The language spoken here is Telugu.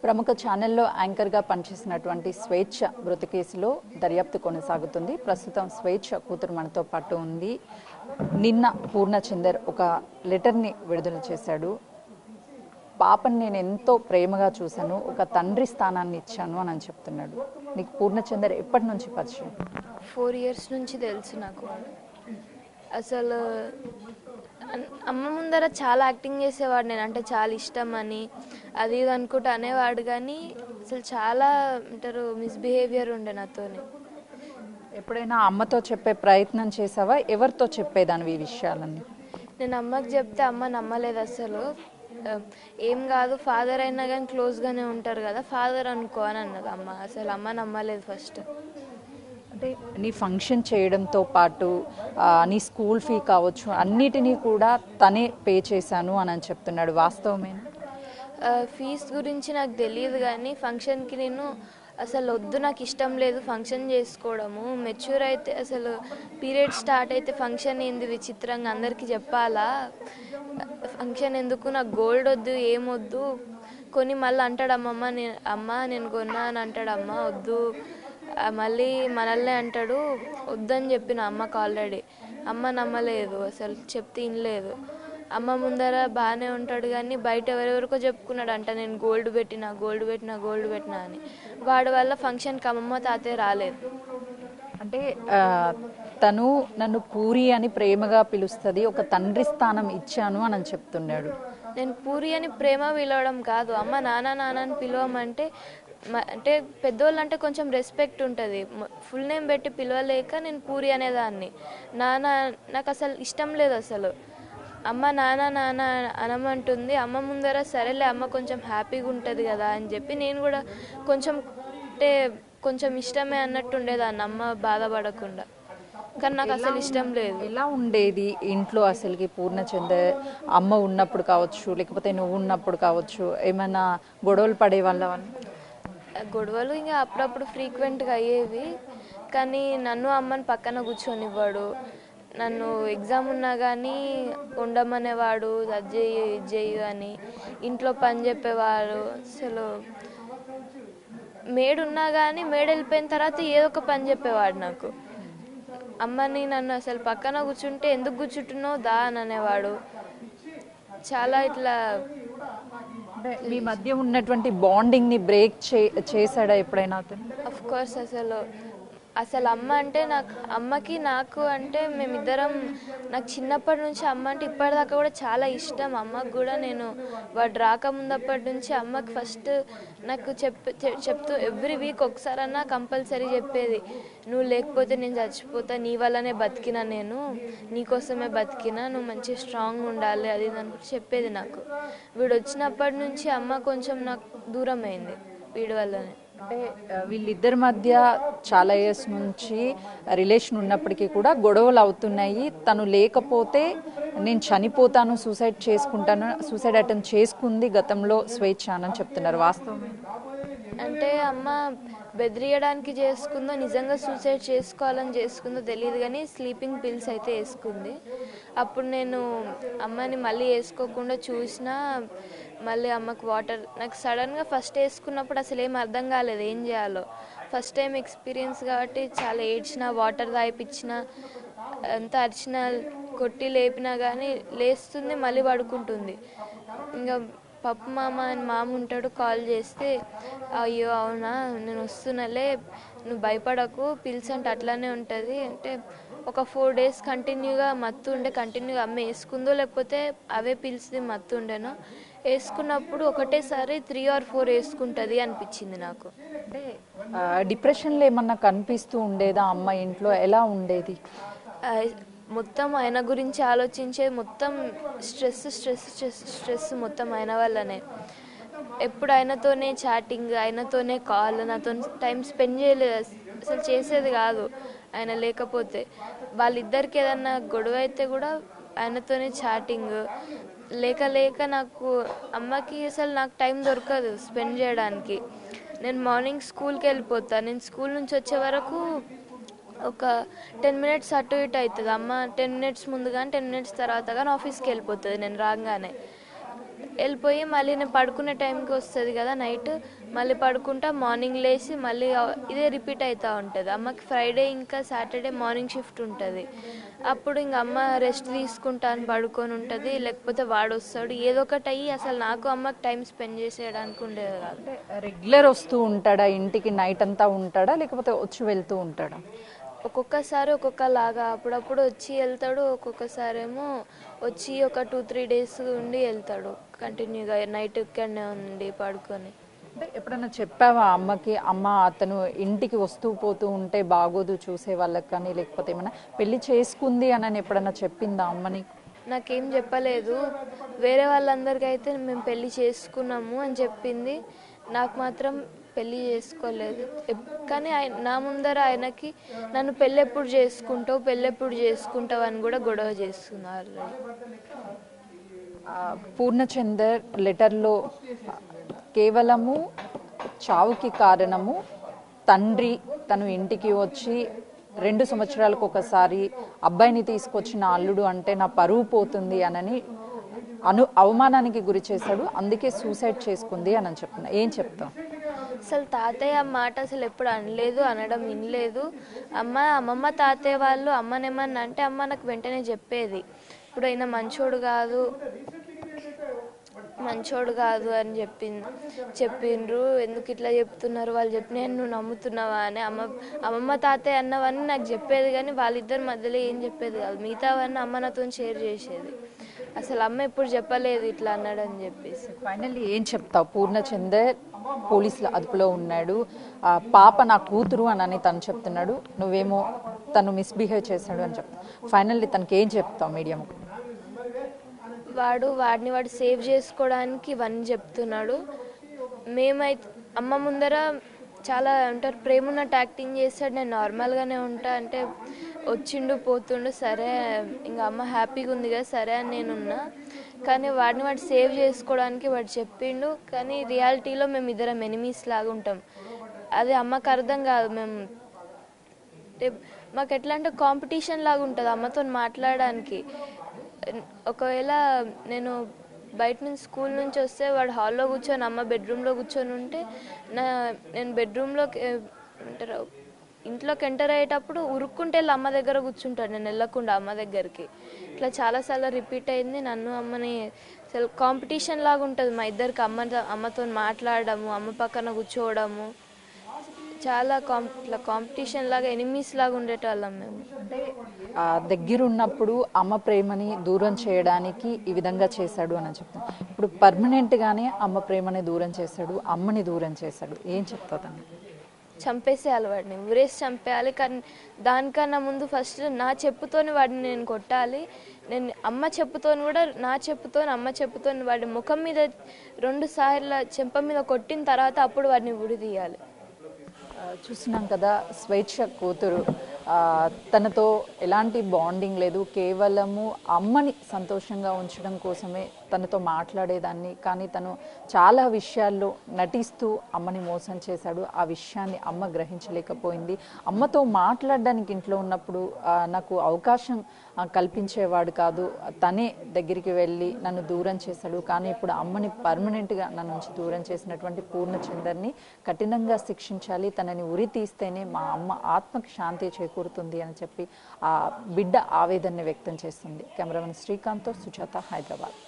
ప్రముఖ ఛానల్లో యాంకర్గా పనిచేసినటువంటి స్వేచ్ఛ మృతి కేసులో దర్యాప్తు కొనసాగుతుంది. ప్రస్తుతం స్వేచ్ఛ కూతురు మనతో పాటు ఉంది. నిన్న పూర్ణచందర్ ఒక లెటర్ని విడుదల చేశాడు. పాపని నేను ఎంతో ప్రేమగా చూశాను, ఒక తండ్రి స్థానాన్ని ఇచ్చాను అని చెప్తున్నాడు. నీకు పూర్ణచందర్ ఎప్పటి నుంచి పరిచయం? 4 years నుంచి తెలుసు నాకు. అసలు అమ్మ ముందర చాలా యాక్టింగ్ చేసేవాడు, నేను అంటే చాలా ఇష్టం అని అది ఇది అనుకుంటూ అనేవాడు. కానీ అసలు చాలా అంటారు మిస్బిహేవియర్ ఉండే నాతోని. ఎప్పుడైనా అమ్మతో చెప్పే ప్రయత్నం చేసావా? ఎవరితో చెప్పేదానివి ఈ విషయాలన్నీ? నేను అమ్మకి చెప్తే అమ్మ నమ్మలేదు అసలు. ఏం కాదు, ఫాదర్ అయినా కానీ క్లోజ్గానే ఉంటారు కదా, ఫాదర్ అనుకో అని అన్నది అమ్మ. అసలు అమ్మ నమ్మలేదు ఫస్ట్. అంటే నీ ఫంక్షన్ చేయడంతో పాటు నీ స్కూల్ ఫీ కావచ్చు అన్నిటినీ కూడా తనే పే చేశాను అని చెప్తున్నాడు. వాస్తవమేనా? ఫీజు గురించి నాకు తెలియదు, కానీ ఫంక్షన్కి నేను అసలు వద్దు, నాకు ఇష్టం లేదు ఫంక్షన్ చేసుకోవడము. మెచ్యూర్ అయితే అసలు పీరియడ్ స్టార్ట్ అయితే ఫంక్షన్ ఏంది విచిత్రంగా అందరికీ చెప్పాలా, ఫంక్షన్ ఎందుకు, నాకు గోల్డ్ వద్దు ఏమొద్దు కొని మళ్ళీ అంటాడు అమ్మ నేను కొన్నా అని అంటాడు. అమ్మ వద్దు, మళ్ళీ మనల్నే అంటాడు. వద్దని చెప్పిన అమ్మకు ఆల్రెడీ. అమ్మ నమ్మలేదు, అసలు చెప్తే వినలేదు. అమ్మ ముందర బాగానే ఉంటాడు కానీ బయట ఎవరెవరికో చెప్పుకున్నాడు అంట, నేను గోల్డ్ పెట్టినా అని. వాడి వల్ల ఫంక్షన్కి అమ్మమ్మ తాతయ్య రాలేదు. అంటే తను నన్ను పూరి అని ప్రేమగా పిలుస్తుంది, ఒక తండ్రి స్థానం ఇచ్చాను అని చెప్తున్నాడు. నేను పూరి అని ప్రేమ పిలవడం కాదు, అమ్మ నాన్న అని పిలవమంటే అంటే పెద్దోళ్ళు అంటే కొంచెం రెస్పెక్ట్ ఉంటుంది. ఫుల్ నేమ్ పెట్టి పిలవలేక నేను పూరి అనేదాన్ని. నాన్న నాకు అసలు ఇష్టం లేదు అసలు. అమ్మ నాన్న అనమంటుంది. అమ్మ ముందర సరేలే అమ్మ కొంచెం హ్యాపీగా ఉంటుంది కదా అని చెప్పి నేను కూడా కొంచెం అంటే కొంచెం ఇష్టమే అన్నట్టు ఉండేదాన్ని, అమ్మ బాధపడకుండా. కానీ నాకు అసలు ఇష్టం లేదు. ఎలా ఉండేది ఇంట్లో అసలుకి పూర్ణచందర్? అమ్మ ఉన్నప్పుడు కావచ్చు, లేకపోతే నువ్వు ఉన్నప్పుడు కావచ్చు, ఏమైనా గొడవలు పడేవాళ్ళ? గొడవలు ఇంకా అప్పుడప్పుడు ఫ్రీక్వెంట్గా అయ్యేవి, కానీ నన్ను అమ్మని పక్కన కూర్చొనివ్వడు. నన్ను ఎగ్జామ్ ఉన్నా కానీ ఉండమనేవాడు, అది చెయ్యి ఇది చెయ్యి అని. ఇంట్లో పని చెప్పేవాడు. అసలు మేడున్నా కానీ మేడ వెళ్ళిపోయిన తర్వాత ఏదో ఒక పని చెప్పేవాడు నాకు. అమ్మని నన్ను అసలు పక్కన కూర్చుంటే ఎందుకు కూర్చుంటున్నావు దా అని అనేవాడు. చాలా ఇట్లా. మీ మధ్య ఉన్నటువంటి బాండింగ్ ని బ్రేక్ చేశాడా ఎప్పుడైనా అతను? Of course. అసలు అమ్మ అంటే అమ్మకి నాకు అంటే మేమిద్దరం, నాకు చిన్నప్పటి నుంచి అమ్మ అంటే ఇప్పటిదాకా కూడా చాలా ఇష్టం. అమ్మకు కూడా నేను వాడు రాకముందప్పటి నుంచి అమ్మకి ఫస్ట్ నాకు చెప్తూ ఎవ్రీ వీక్ ఒకసారన్నా కంపల్సరీ చెప్పేది, నువ్వు లేకపోతే నేను చచ్చిపోతా, నీ వల్లనే బతికినా, నేను నీకోసమే బతికినా, నువ్వు మంచి స్ట్రాంగ్ ఉండాలి అది అని చెప్పేది నాకు. వీడు వచ్చినప్పటి నుంచి అమ్మ కొంచెం నాకు దూరం అయింది వీడి వల్లనే. అంటే వీళ్ళిద్దరి మధ్య చాలా ఇయర్స్ నుంచి రిలేషన్ ఉన్నప్పటికీ కూడా గొడవలు అవుతున్నాయి. తను లేకపోతే నేను చనిపోతాను, సూసైడ్ అటెంప్ట్ చేసుకుంది గతంలో స్వేచ్ఛ అని చెప్తున్నారు. వాస్తవమే? అంటే అమ్మ బెదిరియడానికి చేసుకుందో నిజంగా సూసైడ్ చేసుకోవాలని చేసుకుందో తెలియదు, కానీ స్లీపింగ్ పిల్స్ అయితే వేసుకుంది. అప్పుడు నేను అమ్మని మళ్ళీ వేసుకోకుండా చూసినా, మళ్ళీ అమ్మకు వాటర్ నాకు సడన్గా ఫస్ట్ వేసుకున్నప్పుడు అసలు ఏం అర్థం కాలేదు ఏం చేయాలో. ఫస్ట్ టైం ఎక్స్పీరియన్స్ కాబట్టి చాలా ఏడ్చిన, వాటర్ తాగిపించిన, అంతా అరిచిన, కొట్టి లేపినా కానీ లేస్తుంది, మళ్ళీ పడుకుంటుంది. ఇంకా పప్పు మామ అని మామ ఉంటాడు, కాల్ చేస్తే అయ్యో అవునా నేను వస్తున్నాలే, నువ్వు భయపడకు, పిల్స్ అంటే అట్లానే ఉంటుంది అంటే. ఒక 4 days కంటిన్యూగా మత్తు ఉండే, కంటిన్యూగా అమ్మ వేసుకుందో లేకపోతే అవే పిల్స్ది మత్తు ఉండేనో. వేసుకున్నప్పుడు ఒకటేసారి 3 or 4 వేసుకుంటుంది అనిపించింది నాకు. అంటే డిప్రెషన్లో ఏమన్నా కనిపిస్తూ ఉండేదా అమ్మ ఇంట్లో? ఎలా ఉండేది? మొత్తం ఆయన గురించి ఆలోచించే, మొత్తం స్ట్రెస్ మొత్తం ఆయన వల్లనే. ఎప్పుడు ఆయనతోనే చాటింగ్, ఆయనతోనే కాల్, నాతో టైం స్పెండ్ చేయలేదు అసలు, చేసేది కాదు ఆయన లేకపోతే. వాళ్ళిద్దరికి ఏదన్నా గొడవ అయితే కూడా ఆయనతోనే చాటింగ్. లేక నాకు అమ్మకి అసలు నాకు టైం దొరకదు స్పెండ్ చేయడానికి. నేను మార్నింగ్ స్కూల్కి వెళ్ళిపోతాను, నేను స్కూల్ నుంచి వచ్చే వరకు ఒక 10 minutes అటు ఇటు అవుతుంది. అమ్మ 10 minutes ముందు కానీ 10 minutes తర్వాత కానీ ఆఫీస్కి వెళ్ళిపోతుంది నేను రాగానే. వెళ్ళిపోయి మళ్ళీ నేను పడుకునే టైంకి వస్తుంది కదా నైట్, మళ్ళీ పడుకుంటా, మార్నింగ్ లేచి మళ్ళీ ఇదే రిపీట్ అవుతూ ఉంటుంది. అమ్మకి ఫ్రైడే ఇంకా సాటర్డే మార్నింగ్ షిఫ్ట్ ఉంటుంది. అప్పుడు ఇంక అమ్మ రెస్ట్ తీసుకుంటాను పడుకొని ఉంటుంది, లేకపోతే వాడు వస్తాడు, ఏదో ఒకటి అయ్యి అసలు నాకు అమ్మకి టైం స్పెండ్ చేసేయడానికి ఉండేది కాదు. రెగ్యులర్ వస్తూ ఉంటాడా ఇంటికి? నైట్ అంతా ఉంటాడా లేకపోతే వచ్చి వెళ్తూ ఉంటాడా? ఒక్కొక్కసారి ఒక్కొక్కలాగా, అప్పుడప్పుడు వచ్చి వెళ్తాడు, ఒక్కొక్కసారి ఏమో వచ్చి ఒక 2-3 డేస్ ఉండి వెళ్తాడు కంటిన్యూగా, నైట్ ఇక్కడనే ఉండి పడుకొని. అంటే ఎప్పుడైనా చెప్పావా అమ్మకి, అమ్మ అతను ఇంటికి వస్తూ పోతూ ఉంటే బాగోదు చూసే వాళ్ళకి కానీ, లేకపోతే ఏమైనా పెళ్లి చేసుకుంది అని ఎప్పుడైనా చెప్పిందా అమ్మని? నాకేం చెప్పలేదు. వేరే వాళ్ళందరికీ అయితే మేము పెళ్లి చేసుకున్నాము అని చెప్పింది, నాకు మాత్రం పెళ్ళి చేసుకోలేదు. కానీ నా ముందర ఆయనకి నన్ను పెళ్ళెప్పుడు చేసుకుంటావు అని కూడా గొడవ చేస్తున్నారు. పూర్ణచందర్ లెటర్లో కేవలము చావుకి కారణము తండ్రి తను ఇంటికి వచ్చి 2 సంవత్సరాలకు ఒకసారి అబ్బాయిని తీసుకొచ్చిన అల్లుడు అంటే నా పరువు పోతుంది అని అవమానానికి గురి చేశాడు, అందుకే సూసైడ్ చేసుకుంది అని చెప్తున్నా. ఏం చెప్తాం? అసలు తాతయ్య ఆ మాట అసలు ఎప్పుడు అనలేదు, అనడం వినలేదు. అమ్మమ్మ తాతయ్య వాళ్ళు అమ్మనేమన్నా అంటే అమ్మ నాకు వెంటనే చెప్పేది, ఇప్పుడు అయినా మంచోడు కాదు అని చెప్పిండ్రు, ఎందుకు ఇట్లా చెప్తున్నారు వాళ్ళు చెప్పి నువ్వు నమ్ముతున్నావా అని అమ్మమ్మ తాతయ్య అన్నవన్నీ నాకు చెప్పేది, కానీ వాళ్ళిద్దరి మధ్యలో ఏం చెప్పేది కాదు. మిగతావన్నీ అమ్మ నాతో షేర్ చేసేది. అసలు అమ్మ ఎప్పుడు చెప్పలేదు ఇట్లా అన్నాడని చెప్పేసి. ఫైనల్లీ ఏం చెప్తావు? పూర్ణచందర్ పోలీసుల అదుపులో ఉన్నాడు, పాప నా కూతురు అని తను చెప్తున్నాడు, నువ్వేమో తను మిస్బిహేవ్ చేశాడు అని చెప్తావు. ఫైనల్లీ తనకి ఏం చెప్తావు మీడియం? వాడిని సేవ్ చేసుకోవడానికి ఇవన్నీ చెప్తున్నాడు. మేమైతే అమ్మ ముందర చాలా అంటారు ప్రేమ ఉన్నట్టు యాక్టింగ్ చేస్తాడు, నేను నార్మల్గానే ఉంటా అంటే వచ్చిండు పోతుండు, సరే ఇంకా అమ్మ హ్యాపీగా ఉంది కదా సరే అని నేనున్నా. కానీ వాడిని సేవ్ చేసుకోవడానికి వాడు చెప్పిండు, కానీ రియాలిటీలో మేము ఇద్దరం ఎనిమీస్ లాగా ఉంటాం. అది అమ్మకు అర్థం కాదు. మాకు ఎట్లా అంటే కాంపిటీషన్ లాగా ఉంటుంది అమ్మతో మాట్లాడడానికి. ఒకవేళ నేను బయట నుంచి స్కూల్ నుంచి వస్తే వాడు హాల్లో కూర్చొని అమ్మ బెడ్రూమ్లో కూర్చొని ఉంటే నేను బెడ్రూమ్లోకి ఇంట్లోకి ఎంటర్ అయ్యేటప్పుడు ఉరుక్కుంటే వెళ్ళి అమ్మ దగ్గర కూర్చుంటాడు, నేను వెళ్ళకుండా అమ్మ దగ్గరికి. ఇట్లా చాలాసార్లు రిపీట్ అయింది. నన్ను అమ్మని అసలు కాంపిటీషన్ లాగా ఉంటుంది మా ఇద్దరికి. అమ్మతో మాట్లాడము, అమ్మ పక్కన కూర్చోవడము, చాలా కాంపిటీషన్ లాగా ఎనిమీస్ లాగా ఉండేటోళ్ళం మేము. అంటే దగ్గరున్నప్పుడు అమ్మ ప్రేమని దూరం చేయడానికి ఈ విధంగా చేశాడు అని చెప్తాను. ఇప్పుడు పర్మనెంట్గానే అమ్మ ప్రేమని దూరం చేశాడు, అమ్మని దూరం చేశాడు, ఏం చెప్తాను? చంపేసేయాలి వాడిని, ఊరేసి చంపేయాలి. కానీ దానికన్నా ముందు ఫస్ట్ నా చెప్పుతోని వాడిని నేను కొట్టాలి. నేను అమ్మ చెప్పుతోని కూడా అమ్మ చెప్పుతోని వాడి ముఖం మీద 2 సార్లు చెంప మీద కొట్టిన తర్వాత అప్పుడు వాడిని ఉరి తీయాలి. చూస్తున్నాం కదా, స్వేచ్ఛ కూతురు, తనతో ఎలాంటి బాండింగ్ లేదు, కేవలము అమ్మని సంతోషంగా ఉంచడం కోసమే తనతో మాట్లాడేదాన్ని. కానీ తను చాలా విషయాల్లో నటిస్తూ అమ్మని మోసం చేశాడు. ఆ విషయాన్ని అమ్మ గ్రహించలేకపోయింది. అమ్మతో మాట్లాడడానికి ఇంట్లో ఉన్నప్పుడు నాకు అవకాశం కల్పించేవాడు కాదు, తనే దగ్గరికి వెళ్ళి నన్ను దూరం చేశాడు. కానీ ఇప్పుడు అమ్మని పర్మనెంట్గా నన్ను నుంచి దూరం చేసినటువంటి పూర్ణచందర్ని కఠినంగా శిక్షించాలి, తనని ఉరి తీస్తేనే మా అమ్మ ఆత్మకి శాంతి చేకూరుతుంది అని చెప్పి ఆ బిడ్డ ఆవేదనని వ్యక్తం చేస్తుంది. కెమెరామెన్ శ్రీకాంత్తో సుజాత, హైదరాబాద్.